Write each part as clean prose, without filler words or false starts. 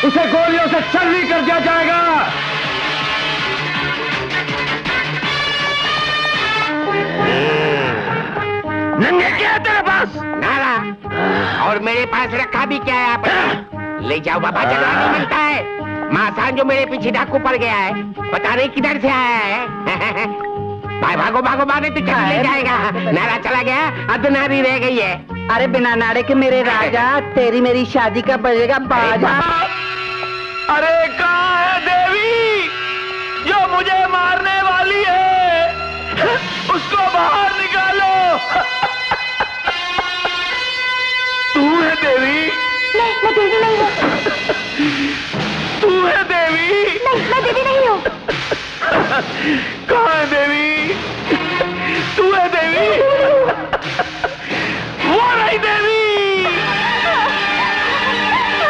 उसे गोलियों से चर्री कर दिया जाएगा। नंगे क्या है तेरे पास? नारा। और मेरे पास रखा भी क्या है आपने? ले जाओ बाबा, जगह नहीं मिलता है। मासान जो मेरे पीछे डाकू पड़ गया है, पता नहीं किधर से आया है। भाई भागो भागो भागो, तो चल ले जाएगा। नारा चला गया, अब नारी रह गई है। अरे बिना नारे के मेरे राजा, तेरी मेरी शादी का बजेगा बाजा। अरे कहाँ है देवी जो मुझे मारने वाली है? उसको बाहर निकालो। तू है देवी? नहीं, मैं देवी नहीं हूँ। तू है देवी? नहीं, मैं देवी नहीं हूँ। कहाँ है देवी? तू है देवी? वो रही देवी।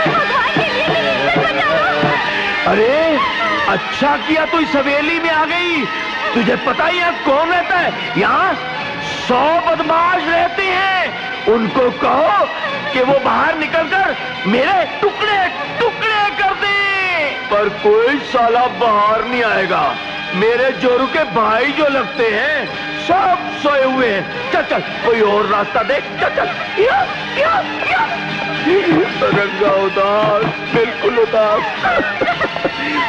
भगवान के लिए मेरी इज्जत बचाओ। अरे अच्छा किया तू इस हवेली में आ गई। तुझे पता ही है कौन रहता है यहाँ? 100 बदमाश रहते हैं। उनको कहो कि वो बाहर निकलकर मेरे टुकड़े टुकड़े कर दे। पर कोई साला बाहर नहीं आएगा। मेरे जोरू के भाई जो लगते हैं सब सोए हुए हैं। चल चल कोई और रास्ता देख। चल चल। या, या। रंगा उदास, बिल्कुल उदास।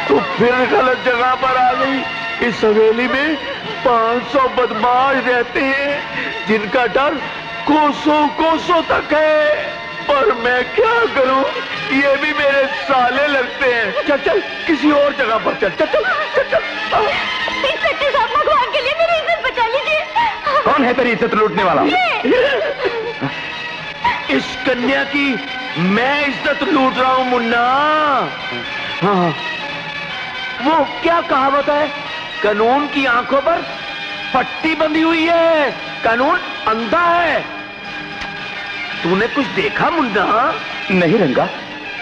तू फिर गलत जगह पर आ गई। इस हवेली में 500 बदमाश रहते हैं जिनका डर कोसों कोसों तक है। पर मैं क्या करूं, ये भी मेरे साले लगते हैं। चल चल किसी और जगह पर चल। चल चल चल चल। इंस्पेक्टर साहब, भगवान के लिए मेरी इज्जत बचा लीजिए। कौन है तेरी इज्जत लूटने वाला? इस कन्या की मैं इज्जत लूट रहा हूं मुन्ना। हाँ, वो क्या कहावत है? कानून की आंखों पर पट्टी बंधी हुई है, कानून अंधा है। तूने कुछ देखा मुन्ना? नहीं रंगा,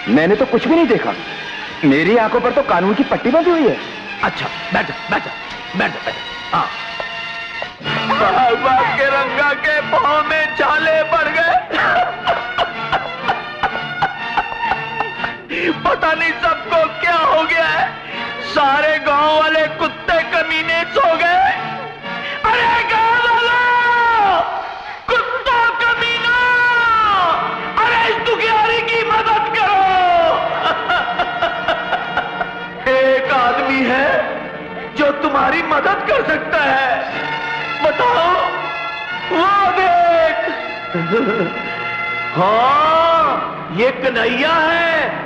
मैंने तो कुछ भी नहीं देखा। मेरी आंखों पर तो कानून की पट्टी बंधी हुई है। अच्छा बैठ बैठ बैठ बैठ। हाँ, बाबा के रंगा के पांव में छाले पड़ गए। पता नहीं सबको क्या हो गया है। सारे गांव वाले कुत्ते कमीने सो गए। अरे गांव वालों, कुत्ता कमीना, अरे इस दुखियारी की मदद करो। एक आदमी है जो तुम्हारी मदद कर सकता है। बताओ, वो देख। हाँ, ये कन्हैया है।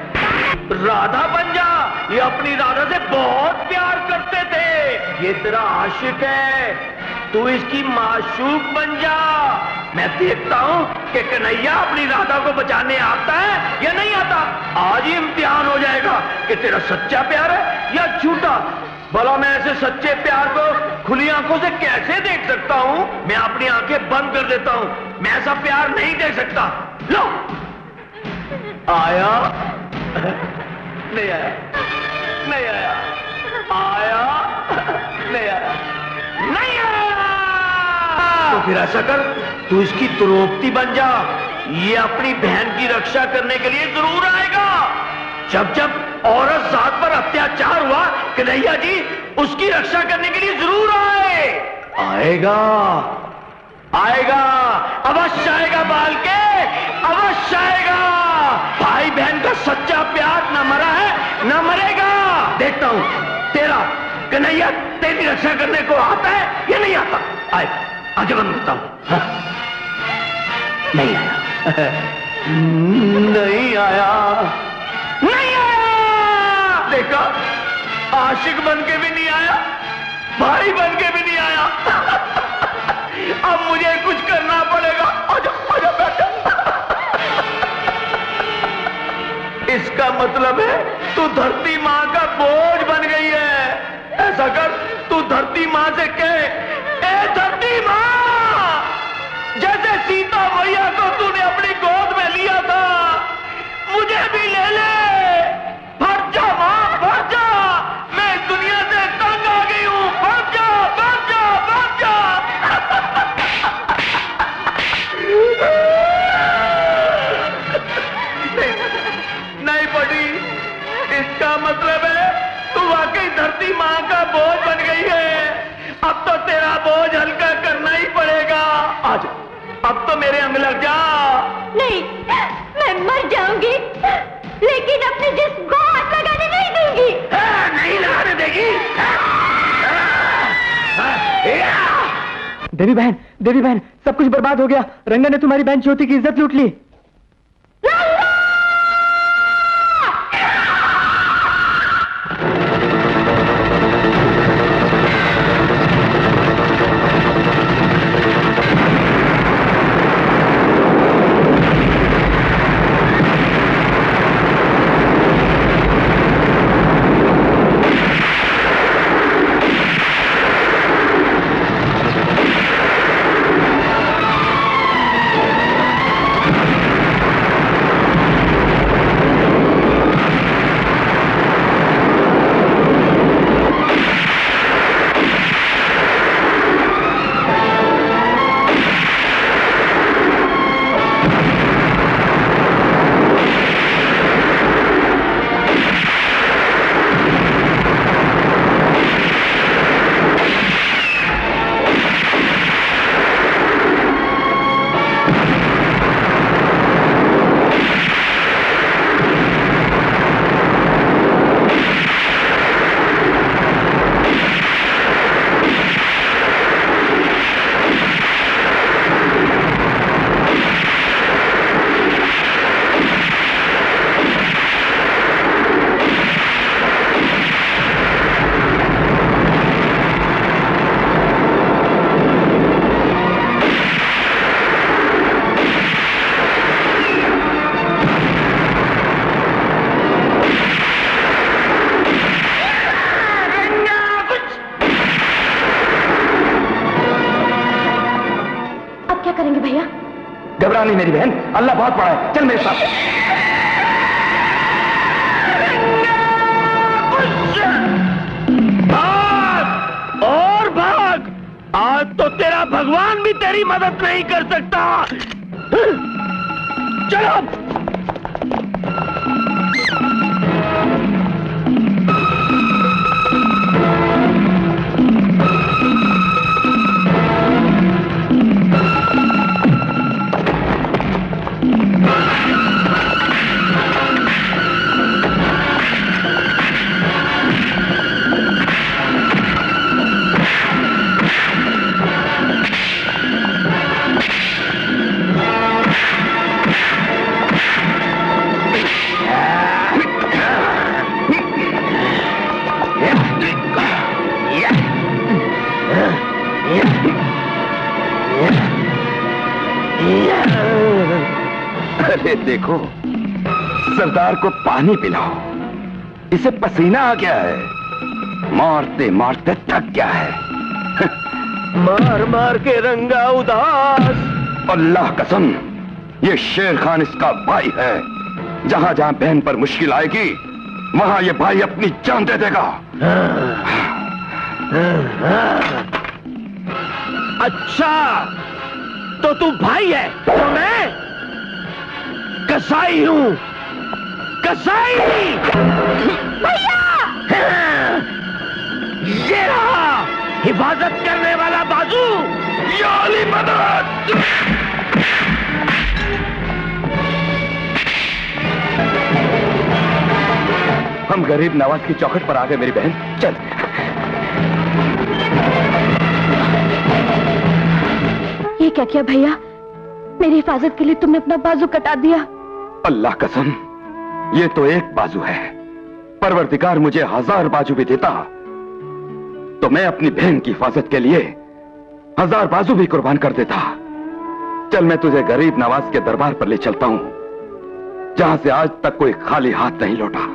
राधा बन जा। ये अपनी राधा से बहुत प्यार करते थे। ये तेरा आशिक है, तू इसकी माशूक बन जा। मैं देखता हूं कि कन्हैया अपनी राधा को बचाने आता है या नहीं आता। आज ही इम्तिहान हो जाएगा कि तेरा सच्चा प्यार है या झूठा। भला मैं ऐसे सच्चे प्यार को खुली आंखों से कैसे देख सकता हूं? मैं अपनी आंखें बंद कर देता हूं। मैं ऐसा प्यार नहीं देख सकता। लो, आया? नहीं आया, नहीं आया, आया, नहीं आया, नहीं आया। तो फिर ऐसा कर, तू इसकी द्रौपदी बन जा। ये अपनी बहन की रक्षा करने के लिए जरूर आएगा। जब जब औरत जात पर अत्याचार हुआ, कन्हैया जी उसकी रक्षा करने के लिए जरूर आए। आएगा, आएगा, अवश्य आएगा बाल के, अवश्य आएगा। भाई बहन का सच्चा प्यार न मरा है न मरेगा। देखता हूं तेरा कन्हैया तेरी रक्षा करने को आता है या नहीं आता। आए, आगे बंद करता हूं। नहीं आया, नहीं आया, नहीं आया। देखा, आशिक बन के भी नहीं आया, भाई बन के भी नहीं आया। अब मुझे कुछ करना पड़ेगा। आजा, आजा बेटा। इसका मतलब है तू धरती माँ का बोझ बन गई है। ऐसा कर, तू धरती माँ से कह, ए धरती माँ, जैसे सीता मैया को तूने अपनी गोद में लिया था, मुझे भी ले ले। भर जा माँ, भर जा। मैं इस दुनिया से तंग आ गई हूँ। भर जा, भर जा, भर जा। नहीं पड़ी, इसका मतलब है तू वाकई धरती माँ का बोझ बन गई है। अब तो तेरा बोझ हल्का करना ही पड़ेगा। आज अब तो मेरे अंग लग जा। नहीं, मैं मर जाऊंगी, लेकिन अपने जिस्म को हाथ लगाने नहीं दूंगी। नहीं लगाने देगी? देवी बहन, सब कुछ बर्बाद हो गया। रंगा ने तुम्हारी बहन ज्योति की इज्जत लूट ली। घबरा नहीं मेरी बहन, अल्लाह बहुत बड़ा है। चल मेरे साथ। भाग और भाग। आज तो तेरा भगवान भी तेरी मदद नहीं कर सकता। चलो। अरे देखो, सरदार को पानी पिलाओ, इसे पसीना आ गया है, मारते मारते थक गया है। मार मार के रंगा उदास। अल्लाह कसम, ये शेर खान इसका भाई है। जहां जहां बहन पर मुश्किल आएगी वहां ये भाई अपनी जान दे देगा। अच्छा, तो तू भाई है तो मैं कसाई हूं। कसाई भैया! ये रहा हिफाजत करने वाला बाजू। या अली मदद। हम गरीब नवाज की चौखट पर आ गए मेरी बहन। चल। ये क्या किया भैया? मेरी हिफाजत के लिए तुमने अपना बाजू कटा दिया। अल्लाह कसम, ये तो एक बाजू है। परवरदिगार मुझे 1000 बाजू भी देता तो मैं अपनी बहन की हिफाजत के लिए 1000 बाजू भी कुर्बान कर देता। चल, मैं तुझे गरीब नवाज के दरबार पर ले चलता हूं, जहां से आज तक कोई खाली हाथ नहीं लौटा।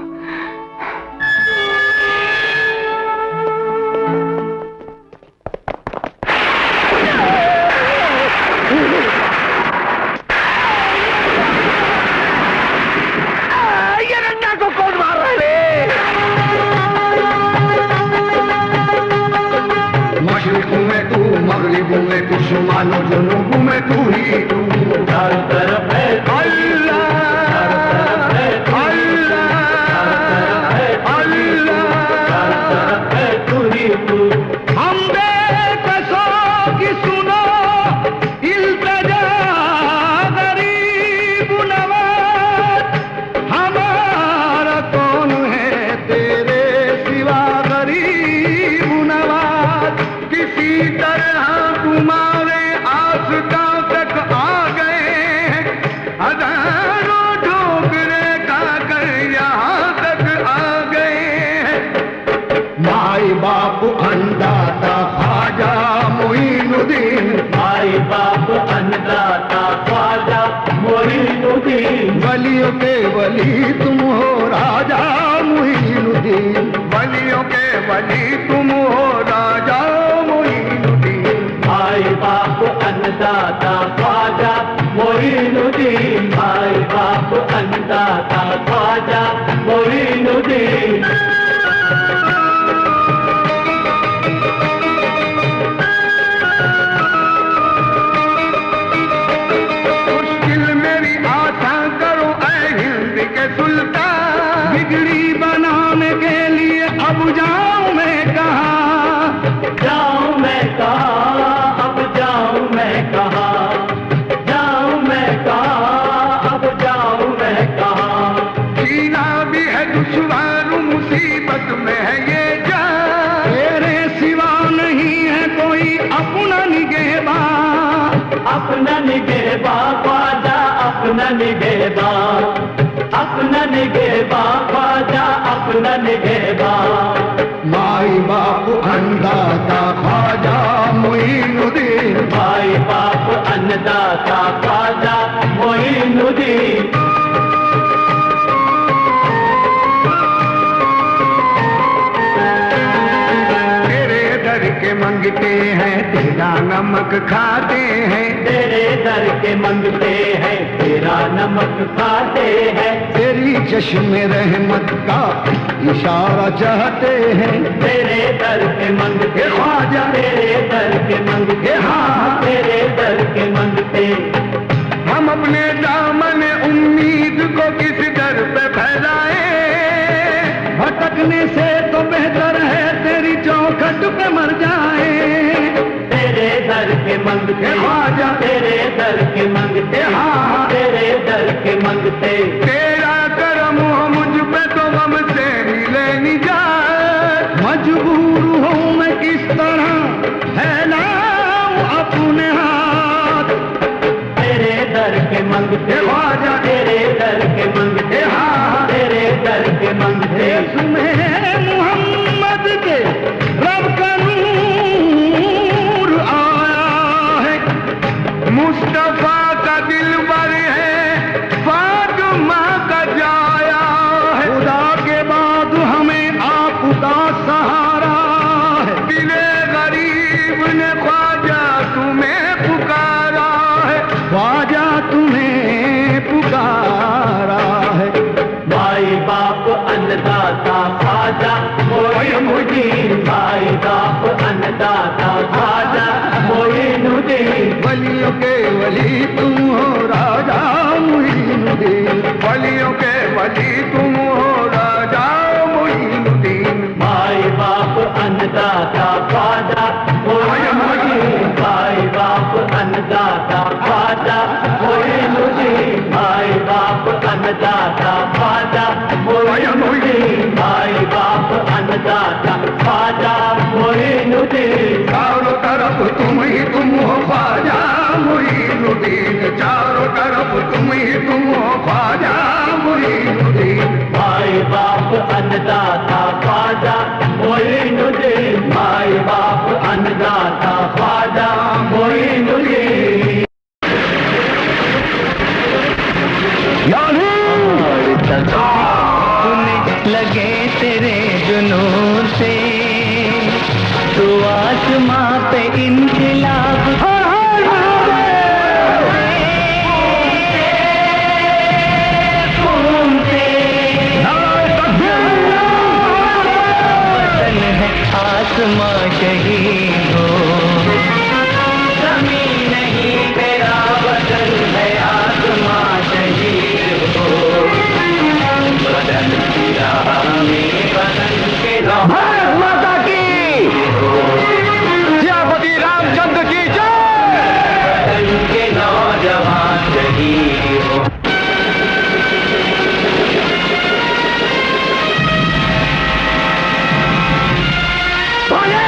मगरिबों में तू, शुमालो जुनूबों में तू ही तू। हर तरफ है अल्लाह, हर तरफ है अल्लाह, हर तरफ है वली तुम हो राजा मोइनुद्दीन, वलियों के वली तुम हो राजा मोइनुद्दीन। भाई बाप अन्नदाता ख्वाजा मोइनुद्दीन, भाई बाप अन्नदाता ख्वाजा मोइनुद्दीन। मुश्किल मेरी आसान करो ऐ हिंद के सुल्तान, बिगड़ी बनाने के लिए अब जाऊं मैं कहाँ, जाऊं मैं कहाँ, अब जाऊं मैं कहाँ, जाऊं मैं कहाँ, अब जाऊं मैं कहाँ। जीना भी है दुश्वार, मुसीबत में है ये जान, तेरे सिवा नहीं है कोई अपना निगहबा, अपना निगहबा ख्वाजा, अपना निगहबा, अपना निगहबा ख्वाजा, अपना निगहबा। माई बाप अन्नदाता ख्वाजा मोइनुद्दीन, भाई बाप अन्नदाता ख्वाजा मोइनुद्दीन। तेरे दर के मंगते हैं तेरा नमक खाते हैं, तेरे दर के मंगते हैं तेरा नमक खाते हैं, तेरी चश्मे रहमत का इशारा चाहते हैं, तेरे दर के मंगते ख्वाजा, तेरे दर के मंगते, हाँ, तेरे दर के मंगते। हम अपने दामन उम्मीद को किस दर पे फैलाए, भटकने से तो बेहतर है तेरी चौखट पे मर जाए, तेरे दर के मंगते ख्वाजा, तेरे दर के मंगते, हाँ, तेरे दर के मंगते। तेरा करम हो मुझ पे तो गम से मिले निजात, मजबूर हूँ मैं किस तरह फैलाऊं अपने हाथ, तेरे दर के मंगते ख्वाजा, तेरे दर के मंगते, हाँ, तेरे दर के मंगते। तुम्हें मोहम्मद के रब का नूर आया है, मुस्तफा का दिलबर है, फातिमा का जाया है, खुदा के बाद हमें आपका सहारा है, दिले गरीब ने ख्वाजा तुम्हें पुकारा है, ख्वाजा तुम्हें पुकारा है। भाई बाप अन्नदाता ख्वाजा मोइनुद्दीन, भाई बाप अन्नदाता ख्वाजा मोइनुद्दीन। वलियों के वली तुम हो राजा मोइनुद्दीन, वलियों के वली तुम हो राजा मोइनुद्दीन। भाई बाप अन्नदाता ख्वाजा मोइनुद्दीन, भाई बाप अन्नदाता ख्वाजा मोइनुद्दीन, भाई बाप अन्नदाता ख्वाजा मोइनुद्दीन, भाई बाप अन्नदाता ख्वाजा मोइनुद्दीन। चारों तरफ तुम हो ख्वाजा मोइनुद्दीन, चारों तरफ तुम हो ख्वाजा मोइनुद्दीन। भाई बाप अन्नदाता ख्वाजा मोइनुद्दीन, भाई बाप अन्नदाता ख्वाजा मोइनुद्दीन। लगे तेरे जुनून से, तू आसमां पे इनकलाब खून से, वतन है आसमां शहीद हो, जमीन नहीं तेरा वतन है आसमां शहीद हो, बदन की राह में बदन के भारत माता की, सियापति रामचंद्र की जय। बदन के नौजवान शहीद हो। भले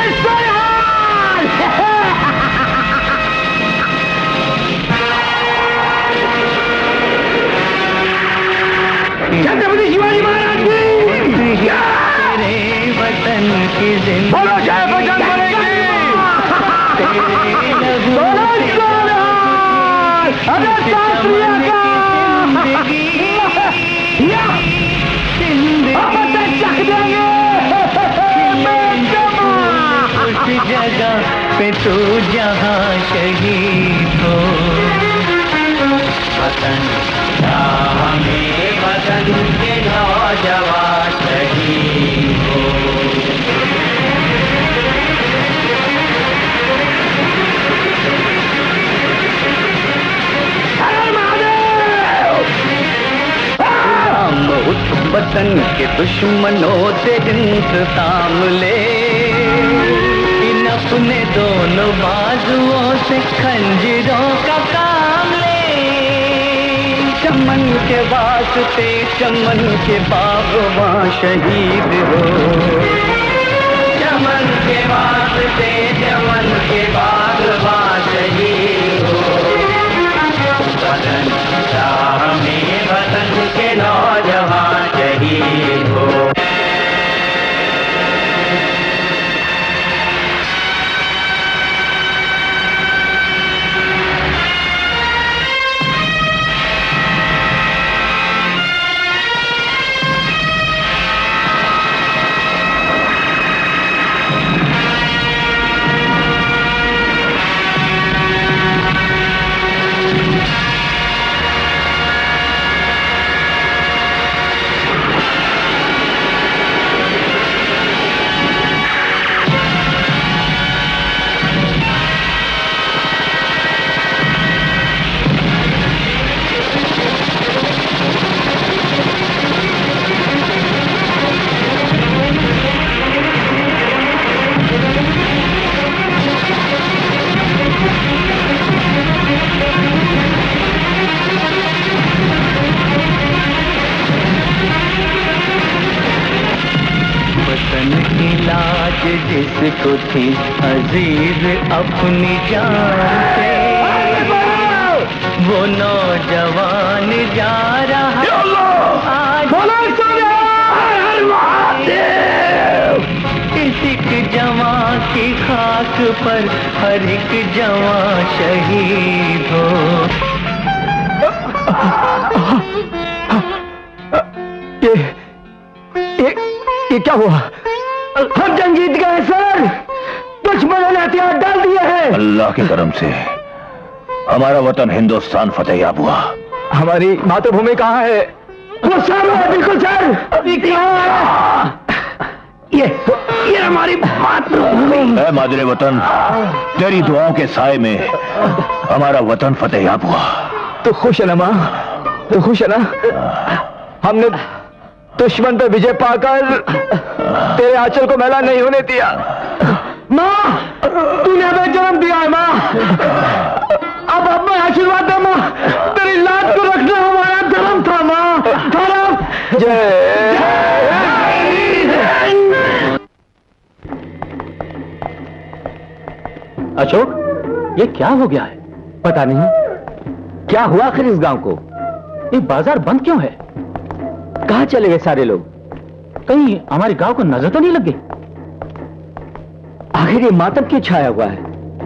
पे तू जहाँ शहीद हो। वतन में वतन के नौजवान शहीद हो। वतन के दुश्मनों से इंतकाम ले, इन अपने दोनों बाजुओं से खंजरों का काम ले। चमन के वास्ते चमन के बागवां शहीद हो। चमन के वास्ते चमन के बागवां शहीद हो। वतन राह में वतन के नौजवान शहीद हो। जिसको थी अजीज अपनी जान से, वो नौजवान जा रहा आज। एक जवान की खाक पर हर एक जवान शहीद हो। ये क्या हुआ? हम जंग जीत गए सर, दुश्मनों ने हथियार डाल दिए हैं। अल्लाह के करम से हमारा वतन हिंदुस्तान फतेहयाब हुआ। हमारी मातृभूमि कहाँ है? वो सर है, बिल्कुल सर। ये हमारी मातृभूमि है। मादरे वतन, तेरी दुआओं के साए में हमारा वतन फतेहयाब हुआ। तो खुश है ना माँ? तो खुश है ना? हमने दुश्मन पे विजय पाकर तेरे आंचल को मैला नहीं होने दिया। माँ, तूने हमें जन्म दिया है माँ। अब हमें आशीर्वाद दे माँ। तेरी लाज को रखना हमारा धर्म था माँ। धर्म। जय अशोक, ये क्या हो गया है? पता नहीं क्या हुआ आखिर इस गांव को। ये बाजार बंद क्यों है? कहाँ चले गए सारे लोग? कहीं हमारे गांव को नजर तो नहीं लग गई? आखिर ये मातम क्यों छाया हुआ है?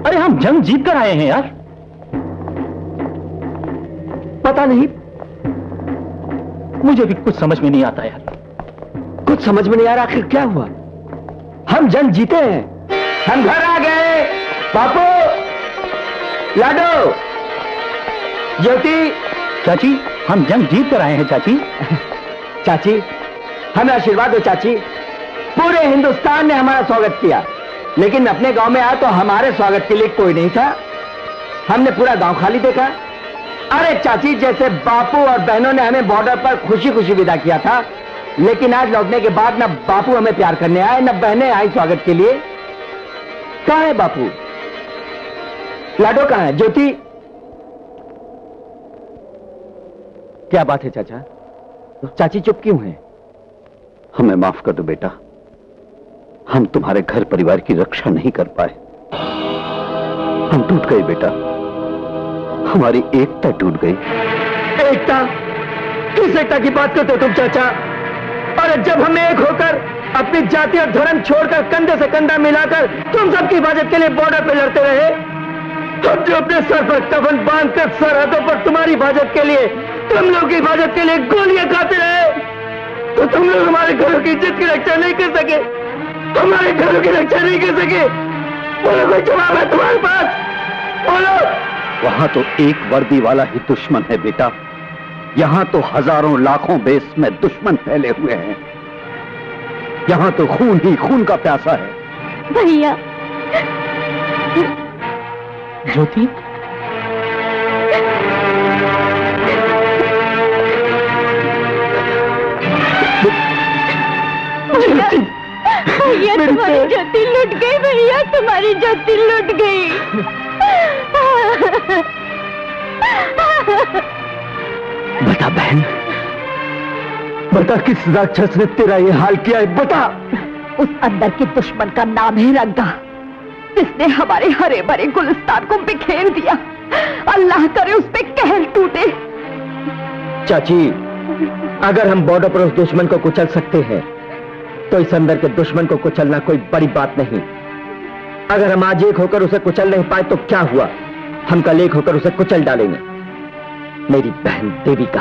अरे हम जंग जीत कर आए हैं यार। पता नहीं, मुझे भी कुछ समझ में नहीं आता यार। कुछ समझ में नहीं आ रहा आखिर क्या हुआ। हम जंग जीते हैं, हम घर आ गए। बापू, लाडो, ज्योति, चाची, हम जंग जीत कर आए हैं चाची। चाची, हमें आशीर्वाद दो चाची। पूरे हिंदुस्तान ने हमारा स्वागत किया, लेकिन अपने गांव में आया तो हमारे स्वागत के लिए कोई नहीं था। हमने पूरा गांव खाली देखा। अरे चाची, जैसे बापू और बहनों ने हमें बॉर्डर पर खुशी खुशी विदा किया था, लेकिन आज लौटने के बाद न बापू हमें प्यार करने आए, न बहनें आई स्वागत के लिए। कहां है बापू? लाडो कहां है? ज्योति? क्या बात है चाचा? चाची चुप क्यों है? हमें माफ कर दो बेटा, हम तुम्हारे घर परिवार की रक्षा नहीं कर पाए। हम टूट गए बेटा, हमारी एकता टूट गई। एकता? किस एकता की बात करते हो तुम चाचा? और जब हम एक होकर अपनी जाति और धर्म छोड़कर कंधे से कंधा मिलाकर तुम सबकी हिफाजत के लिए बॉर्डर पे लड़ते रहे, तब जो अपने सर पर कफन बांधकर सरहदों पर तुम्हारी हिफाजत के लिए, तुम लोग की हिफाजत के लिए गोलियां खाते रहे, तो तुम लोग हमारे घरों की इज्जत की रक्षा नहीं कर सके, हमारे घरों की रक्षा नहीं कर सके। बोलो, कोई जवाब है तुम्हारे पास? बोलो। वहां तो एक वर्दी वाला ही दुश्मन है बेटा, यहां तो हजारों लाखों बेस में दुश्मन फैले हुए हैं। यहां तो खून ही खून का प्यासा है। भैया। ज्योति, भैया तुम्हारी ज्योति लुट गई, भैया तुम्हारी ज्योति लुट गई। बता बहन, बता किस राक्षस ने तेरा ये हाल किया है, बता। उस अंदर के दुश्मन का नाम है रंगा, जिसने हमारे हरे भरे गुलिस्तान को बिखेर दिया। अल्लाह करे उस पे कहर टूटे। चाची, अगर हम बॉर्डर पर उस दुश्मन को कुचल सकते हैं तो इस अंदर के दुश्मन को कुचलना कोई बड़ी बात नहीं। अगर हम आज एक होकर उसे कुचल नहीं पाए तो क्या हुआ, हम कल एक होकर उसे कुचल डालेंगे। मेरी बहन देवी कहाँ?